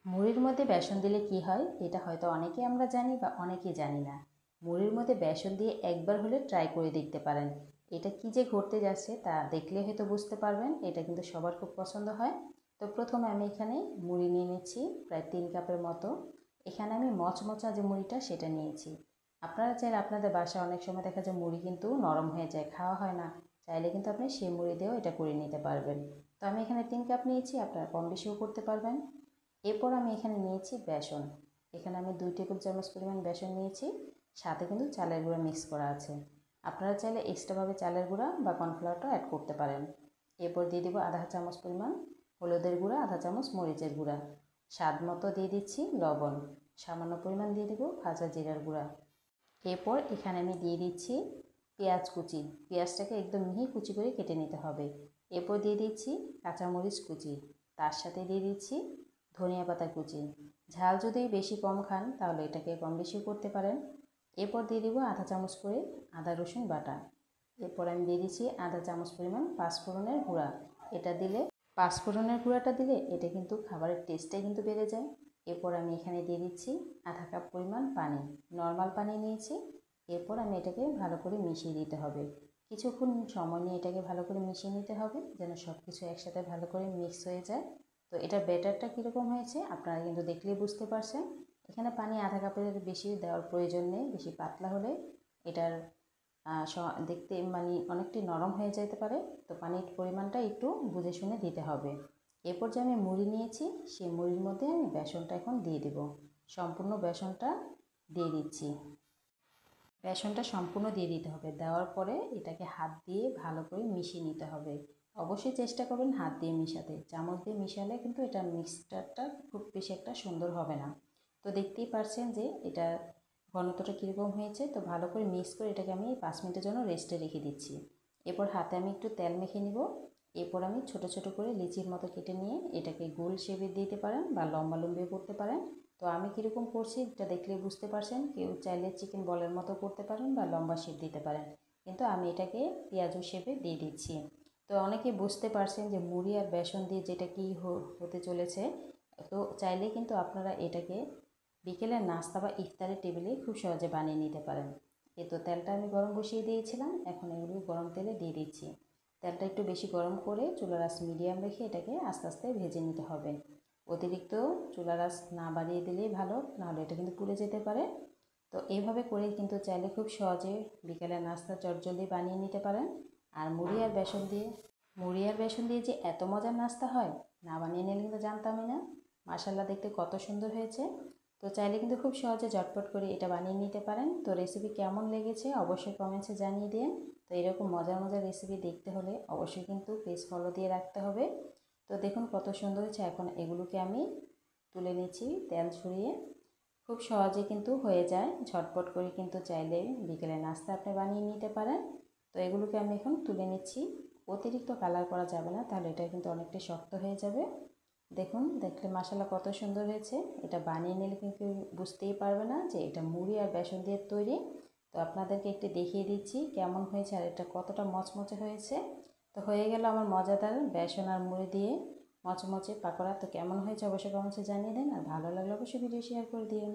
মুড়ির মধ্যে বেসন দিলে কি হয় এটা হয়তো অনেকেই আমরা জানি বা অনেকেই জানি না। মুড়ির মধ্যে বেসন দিয়ে একবার হলে ট্রাই করে দেখতে পারেন। এটা কি যে ঘটতে যাচ্ছে তা দেখলে হয়তো বুঝতে পারবেন। এটা কিন্তু সবার খুব পছন্দ হয়। তো প্রথমে আমি এখানে মুড়ি নিয়ে নিচ্ছি প্রায় 3 কাপের মতো। এখানে আমি মচমচা যে মুড়িটা সেটা নিয়েছি। আপনারা চাইলে আপনাদের বাসায় অনেক সময় দেখা যায় মুড়ি কিন্তু নরম হয়ে যায়, খাওয়া হয় না। চাইলে কিন্তু আপনি সেই মুড়ি দিয়েও এটা করে নিতে পারবেন। তো আমি এখানে 3 কাপ নিয়েছি, আপনারা কম বেশিও করতে পারবেন। এরপর আমি এখানে নিয়েছি বেসন। এখানে আমি 2 টেবিল চামচ পরিমাণ বেসন নিয়েছি, সাথে কিন্তু চালের গুঁড়া মিক্স করা আছে। আপনারা চাইলে এক্সট্রাভাবে চালের গুঁড়া বা কর্নফ্লাওয়ারটা অ্যাড করতে পারেন। এরপর দিয়ে দেবো আধা চামচ পরিমাণ হলুদের গুঁড়া, আধা চামচ মরিচের গুঁড়া, স্বাদ মতো দিয়ে দিচ্ছি লবণ, সামান্য পরিমাণ দিয়ে দেবো ভাজা জিরার গুঁড়া। এরপর এখানে আমি দিয়ে দিচ্ছি পেঁয়াজ কুচি। পেঁয়াজটাকে একদম মিহি কুচি করে কেটে নিতে হবে। এরপর দিয়ে দিচ্ছি কাঁচামরিচ কুচি, তার সাথে দিয়ে দিচ্ছি ধনিয়া পাতা কুচি। ঝাল যদি বেশি কম খান তাহলে এটাকে কম বেশিও করতে পারেন। এরপর দিয়ে দিব আধা চামচ করে আদা রসুন বাটা। এরপর আমি দিয়ে দিচ্ছি আধা চামচ পরিমাণ পাঁচফোড়নের গুঁড়া। এটা দিলে পাঁচফোড়নের গুঁড়াটা দিলে এটা কিন্তু খাবারের টেস্টটাই কিন্তু বেড়ে যায়। এরপর আমি এখানে দিয়ে দিচ্ছি আধা কাপ পরিমাণ পানি, নর্মাল পানি নিয়েছি। এরপর আমি এটাকে ভালো করে মিশিয়ে দিতে হবে। কিছুক্ষণ সময় নিয়ে এটাকে ভালো করে মিশিয়ে নিতে হবে যেন সব কিছু একসাথে ভালো করে মিক্স হয়ে যায়। তো এটার ব্যাটারটা কীরকম হয়েছে আপনারা কিন্তু দেখলেই বুঝতে পারছেন। এখানে পানি আধা কাপের বেশি দেওয়ার প্রয়োজন নেই, বেশি পাতলা হলে এটার দেখতে মানে অনেকটাই নরম হয়ে যেতে পারে। তো পানির পরিমাণটা একটু বুঝে শুনে দিতে হবে। এরপর যে আমি মুড়ি নিয়েছি সেই মুড়ির মধ্যে আমি বেসনটা এখন দিয়ে দেব। সম্পূর্ণ বেসনটা দিয়ে দিচ্ছি। বেসনটা সম্পূর্ণ দিয়ে দিতে হবে। দেওয়ার পরে এটাকে হাত দিয়ে ভালো করে মিশিয়ে নিতে হবে। অবশ্যই চেষ্টা করবেন হাত দিয়ে মিশাতে। চামচ দিয়ে মিশালে কিন্তু এটা মিক্সচারটা খুব বেশি একটা সুন্দর হবে না। তো দেখতেই পারছেন যে এটা ঘনত্বটা কীরকম হয়েছে। তো ভালো করে মিক্স করে এটাকে আমি 5 মিনিটের জন্য রেস্টে রেখে দিচ্ছি। এরপর হাতে আমি একটু তেল মেখে নিব। এরপর আমি ছোট ছোট করে লিচির মতো কেটে নিয়ে এটাকে গোল শেপে দিতে পারেন বা লম্বা লম্বিও করতে পারেন। তো আমি কীরকম করছি এটা দেখলে বুঝতে পারছেন। কেউ চাইলে চিকেন বলের মতো করতে পারেন বা লম্বা শেপ দিতে পারেন, কিন্তু আমি এটাকে পেঁয়াজু শেপে দিয়ে দিচ্ছি। তো অনেকে বুঝতে পারছেন যে মুড়ি আর বেসন দিয়ে যেটা কি হতে চলেছে। তো চাইলে কিন্তু আপনারা এটাকে বিকেলের নাস্তা বা ইফতারের টেবিলে খুব সহজে বানিয়ে নিতে পারেন। তো তেলটা আমি গরম বসিয়ে দিয়েছিলাম, এখন এগুলো গরম তেলে দিয়ে দিচ্ছি। তেলটা একটু বেশি গরম করে চুলার আঁচ মিডিয়াম রেখে এটাকে আস্তে আস্তে ভেজে নিতে হবে। অতিরিক্ত চুলার আঁচ না বাড়িয়ে দিলেই ভালো, নাহলে এটা কিন্তু পুড়ে যেতে পারে। তো এইভাবে করে কিন্তু চাইলে খুব সহজে বিকেলের নাস্তা চটজলদি বানিয়ে নিতে পারেন। আর মুড়ি আর বেসন দিয়ে যে এত মজার নাস্তা হয় না বানিয়ে নিলে কিন্তু জানতামই না। মাশাআল্লাহ, দেখতে কত সুন্দর হয়েছে। তো চাইলে কিন্তু খুব সহজে ঝটপট করে এটা বানিয়ে নিতে পারেন। তো রেসিপি কেমন লেগেছে অবশ্যই কমেন্টসে জানিয়ে দিন। তো এরকম মজার মজার রেসিপি দেখতে হলে অবশ্যই কিন্তু পেজ ফলো দিয়ে রাখতে হবে। তো দেখুন কত সুন্দর হয়েছে। এখন এগুলোকে আমি তুলে নিচ্ছি তেল ছড়িয়ে। খুব সহজে কিন্তু হয়ে যায়, ঝটপট করে কিন্তু চাইলে বিকেলে নাস্তা আপনি বানিয়ে নিতে পারেন। তো এগুলোকে আমি এখন তুলে নিচ্ছি। অতিরিক্ত কালার করা যাবে না, তাহলে এটা কিন্তু অনেকটাই শক্ত হয়ে যাবে। দেখুন, দেখলে মাশাআল্লাহ কত সুন্দর হয়েছে। এটা বানিয়ে নিলে কিন্তু বুঝতেই পারবে না যে এটা মুড়ি আর বেসন দিয়ে তৈরি। তো আপনাদেরকে একটু দেখিয়ে দিচ্ছি কেমন হয়েছে আর এটা কতটা মচমচে হয়েছে। তো হয়ে গেল আমার মজাদার বেসন আর মুড়ি দিয়ে মচমচে পাকোড়া। তো কেমন হয়েছে অবশ্যই কমেন্টসে জানিয়ে দেন, আর ভালো লাগলে অবশ্যই ভিডিও শেয়ার করে দিন।